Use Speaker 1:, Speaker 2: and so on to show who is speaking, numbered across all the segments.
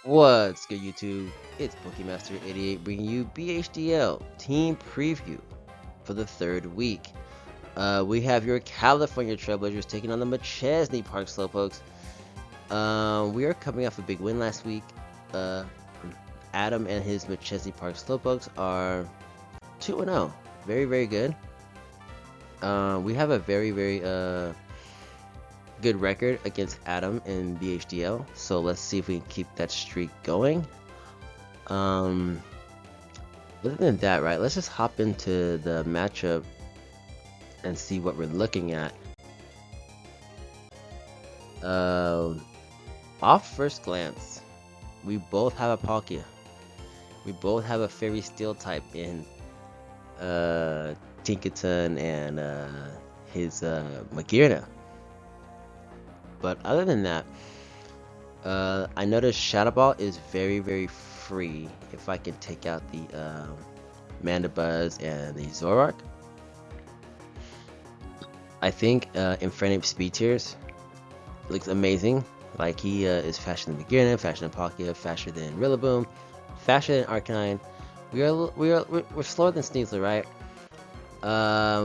Speaker 1: What's good, YouTube? It's Pokemaster88 bringing you BHDL Team Preview for the third week. We have your California Trailblazers taking on the McChesney Park Slowpokes. We are coming off a big win last week. Adam and his McChesney Park Slowpokes are 2-0. Very, very good. We have a very good record against Adam in BHDL, so let's see if we can keep that streak going. Other than that, right, let's just hop into the matchup and see what we're looking at. Off first glance, we both have a Palkia. We both have a Fairy Steel type in Tinkaton and his Magearna. But other than that, I noticed Shadow Ball is very free if I can take out the Mandibuzz and the Zoroark. I think Infernape Speed Tears looks amazing. Like he is faster than Magearna, faster than Palkia, faster than Rillaboom, faster than Arcanine. We're slower than Sneasler, right?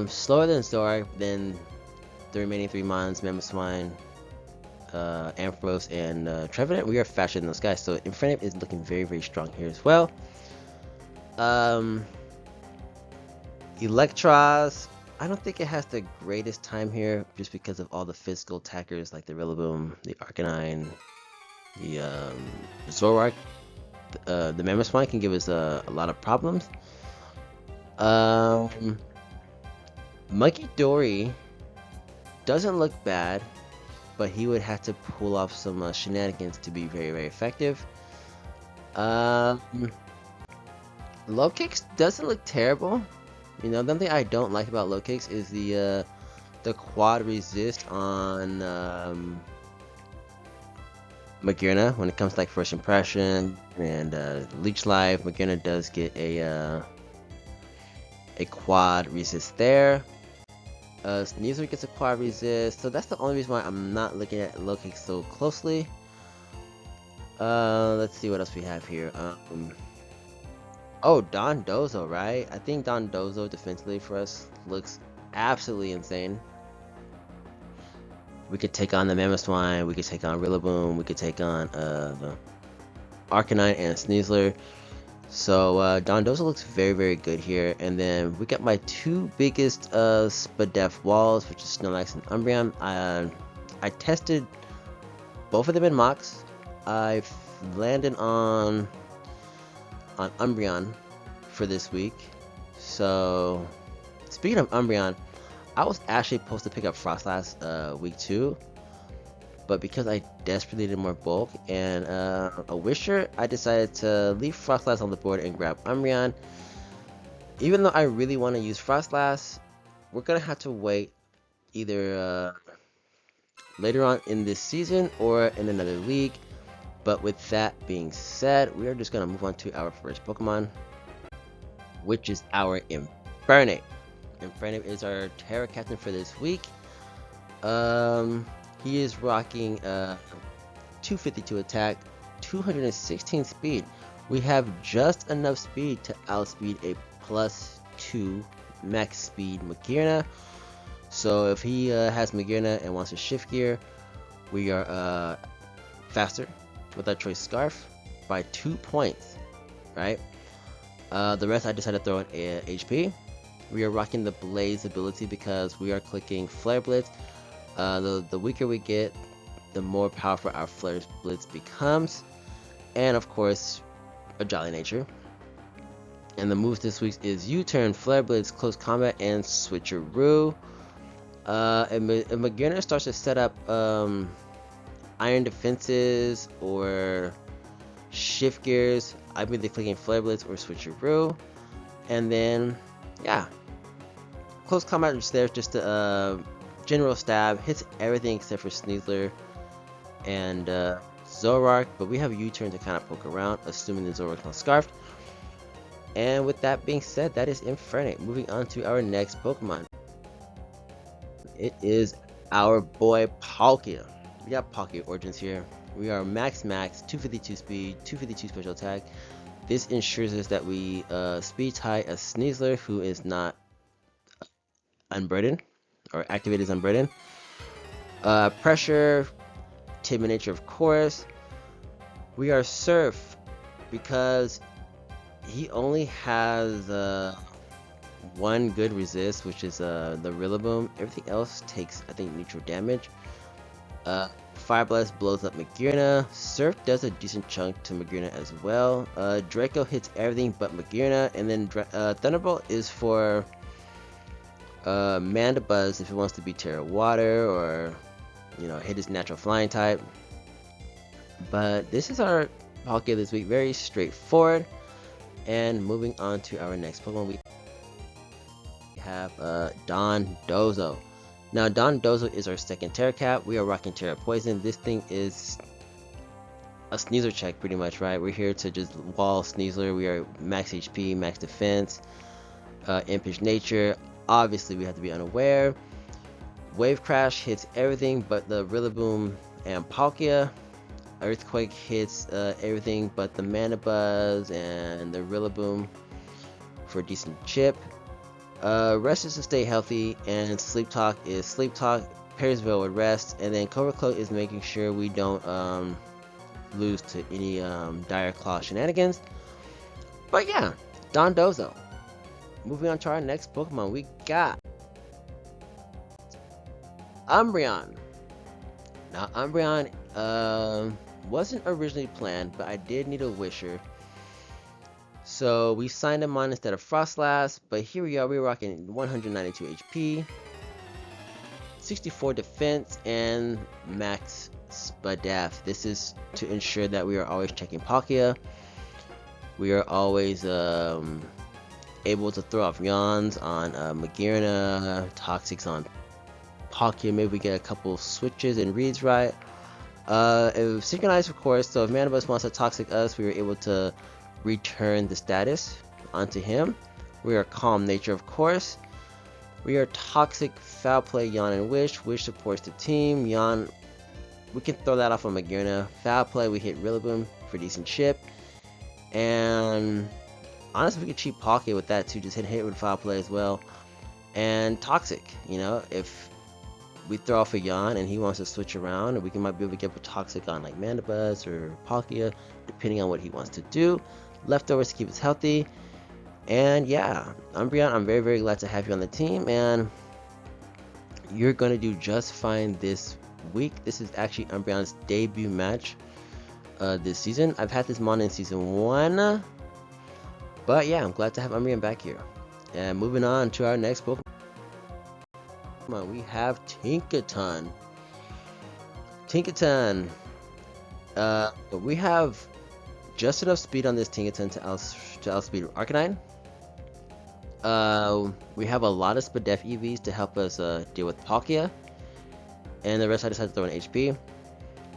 Speaker 1: Slower than Zoroark, then the remaining three mons, Mamoswine, Ampharos, and Trevenant. We are faster than those guys, so Infernape is looking very strong here as well. Electros, I don't think it has the greatest time here just because of all the physical attackers like the Rillaboom, the Arcanine, the Zoroark. The Mamoswine can give us a lot of problems. Monkey Dory doesn't look bad, but he would have to pull off some shenanigans to be very effective. Low kicks doesn't look terrible. You know, the thing I don't like about low kicks is the quad resist on Magearna when it comes to like first impression and Leech Life. Magearna does get a quad resist there. Sneasler gets a quad resist, so that's the only reason why I'm not looking at low kicks so closely. Let's see what else we have here. Oh, Dondozo, right? I think Dondozo defensively for us looks absolutely insane. We could take on the Mamoswine, we could take on Rillaboom, we could take on Arcanine and Sneasler. So Dondozo looks very good here, and then we got my two biggest Spadef walls, which is Snorlax and Umbreon. I tested both of them in mocks. I landed on Umbreon for this week. So speaking of Umbreon, I was actually supposed to pick up Frostlass week 2. But because I desperately needed more bulk and a Wisher, I decided to leave Frostlass on the board and grab Umbreon. Even though I really want to use Frostlass, we're going to have to wait either later on in this season or in another league. But with that being said, we are just going to move on to our first Pokemon, which is our Infernape. Infernape is our Terra Captain for this week. He is rocking 252 attack, 216 speed. We have just enough speed to outspeed a +2 max speed Magearna. So if he has Magearna and wants to shift gear, we are faster with our choice Scarf by 2 points, right? The rest I decided to throw in HP. We are rocking the Blaze ability because we are clicking Flare Blitz. The weaker we get, the more powerful our Flare Blitz becomes, and of course, a Jolly Nature. And the moves this week is U-Turn, Flare Blitz, Close Combat, and Switcheroo. If Magearna starts to set up Iron Defenses or Shift Gears, I'm either clicking Flare Blitz or Switcheroo, and then yeah, Close Combat is there just to general stab, hits everything except for Sneasler and Zoroark, but we have U-Turn to kind of poke around, assuming the Zoroark is not scarfed. And with that being said, that is Infernape. Moving on to our next Pokemon. It is our boy Palkia. We got Palkia Origins here. We are max, 252 speed, 252 special attack. This ensures us that we speed tie a Sneasler who is not unburdened or activated as unburdened. Pressure, timid nature, of course. We are Surf because he only has one good resist, which is the Rillaboom. Everything else takes, I think, neutral damage. Fire Blast blows up Magearna. Surf does a decent chunk to Magearna as well. Draco hits everything but Magearna, and then Thunderbolt is for Mandibuzz if he wants to be Terra Water or hit his natural flying type. But this is our Palkia this week, very straightforward. And moving on to our next Pokemon, we have Dondozo. Now Dondozo is our second Terra Cap. We are rocking Terra Poison. This thing is a Sneasler check pretty much, right? We're here to just wall Sneasler. We are max HP, max defense, impish nature. Obviously we have to be unaware. Wave Crash hits everything but the Rillaboom and Palkia. Earthquake hits everything but the Mandibuzz and the Rillaboom for a decent chip. Rest is to stay healthy, and Sleep Talk is Sleep Talk. Perry'sville with rest, and then Cobra Cloak is making sure we don't lose to any Dire Claw shenanigans. But yeah, Dondozo. Moving on to our next Pokemon, we got Umbreon. Now Umbreon wasn't originally planned, but I did need a Wisher. So we signed him on instead of Frostlass, but here we are, we're rocking 192 HP, 64 defense, and max Spadaf. This is to ensure that we are always checking Palkia. We are always able to throw off Yawns on Magearna, Toxics on Palkia. Maybe we get a couple switches and reads right. If synchronized, of course, so if Mandibuzz wants to Toxic us, we were able to return the status onto him. We are Calm Nature, of course. We are Toxic, Foul Play, Yawn, and Wish. Wish supports the team. Yawn, we can throw that off on Magearna. Foul Play, we hit Rillaboom for decent chip. And honestly, we could cheat Palkia with that too. Just hit with Foul Play as well. And Toxic, if we throw off a Yawn and he wants to switch around, we might be able to get a Toxic on like Mandibuzz or Palkia, depending on what he wants to do. Leftovers to keep us healthy. And yeah, Umbreon, I'm very, very glad to have you on the team, and you're going to do just fine this week. This is actually Umbreon's debut match this season. I've had this mon in season 1, but yeah, I'm glad to have Umbreon back here. And moving on to our next Pokemon, we have Tinkaton. We have just enough speed on this Tinkaton to outspeed Arcanine. We have a lot of Spadef EVs to help us deal with Palkia, and the rest I decided to throw in HP.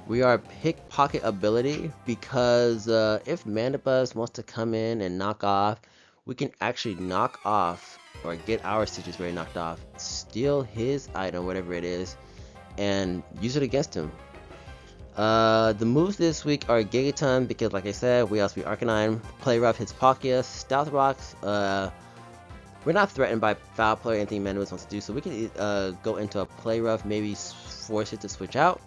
Speaker 1: We are Pickpocket ability because if Mandibuzz wants to come in and knock off, we can actually knock off or get our Stitches very knocked off, steal his item, whatever it is, and use it against him. The moves this week are Gigaton because, like I said, we outspeed Arcanine. Play Rough hits Palkia. Stealth Rocks, we're not threatened by Foul Play or anything Mandibuzz wants to do, so we can go into a Play Rough, maybe force it to switch out.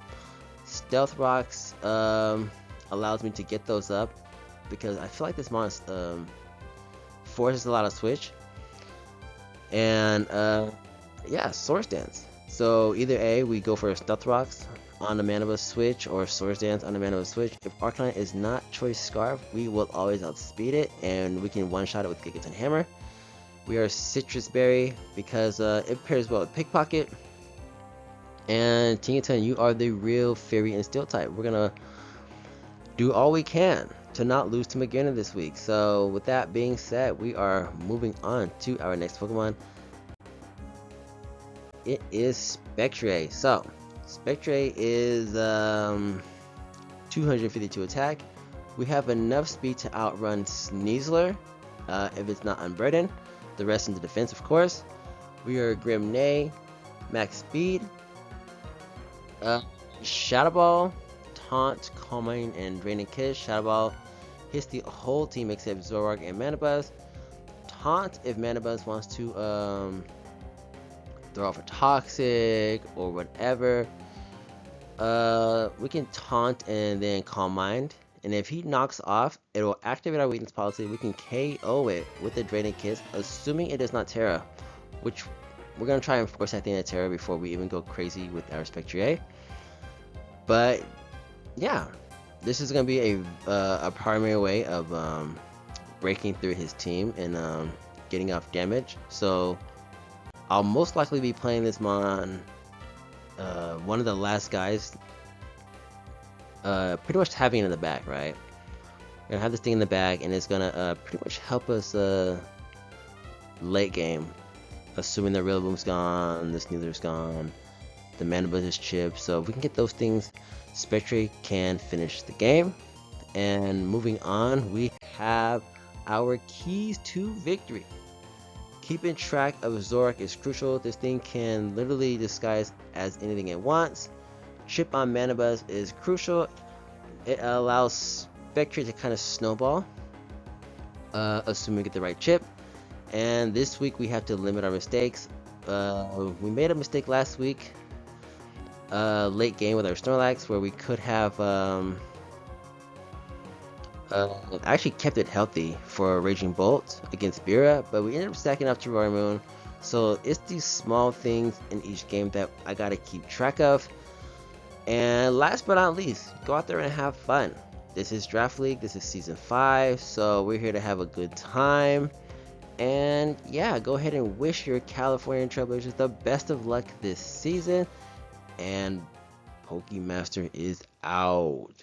Speaker 1: Stealth Rocks allows me to get those up because I feel like this monster forces a lot of switch. And yeah, Swords Dance. So either A, we go for Stealth Rocks on the Mandibuzz switch, or Swords Dance on the Mandibuzz switch. If Arcanine is not Choice Scarf, we will always outspeed it, and we can one-shot it with Gigaton Hammer. We are Citrus Berry because it pairs well with Pickpocket. And Tinkaton, you are the real Fairy and Steel type. We're gonna do all we can to not lose to Magearna this week. So with that being said, we are moving on to our next Pokemon. It is Spectre. So Spectre is 252 attack. We have enough speed to outrun Sneasler if it's not unburdened. The rest into defense, of course. We are Grim Neigh, max speed. Shadow Ball, Taunt, Calm Mind, and Draining Kiss. Shadow Ball hits the whole team except Zoroark and Manabuzz. Taunt if Manabuzz wants to throw off a Toxic or whatever. We can Taunt and then Calm Mind. And if he knocks off, it will activate our weakness policy. We can KO it with the Draining Kiss, assuming it is not Terra, which we're going to try and force that thing at Terra before we even go crazy with our Spectrier. But yeah, this is going to be a primary way of breaking through his team and getting off damage. So I'll most likely be playing this Mon, one of the last guys, pretty much having it in the back, right? We're gonna have this thing in the back, and it's gonna pretty much help us late game, assuming the Rillaboom's gone, the Snealer's gone, the Manabuzz is chipped. So if we can get those things, Spectre can finish the game. And moving on, we have our keys to victory. Keeping track of Zoroark is crucial. This thing can literally disguise as anything it wants. Chip on Manabuzz is crucial. It allows Spectre to kind of snowball, assuming we get the right chip. And this week we have to limit our mistakes. We made a mistake last week, late game with our Snorlax, where we could have actually kept it healthy for Raging Bolt against Bira, but we ended up stacking up to Roaring Moon. So it's these small things in each game that I gotta keep track of. And last but not least, go out there and have fun. This is Draft League, this is Season 5, so we're here to have a good time. And yeah, go ahead and wish your California Trailblazers the best of luck this season. And Pokemaster is out.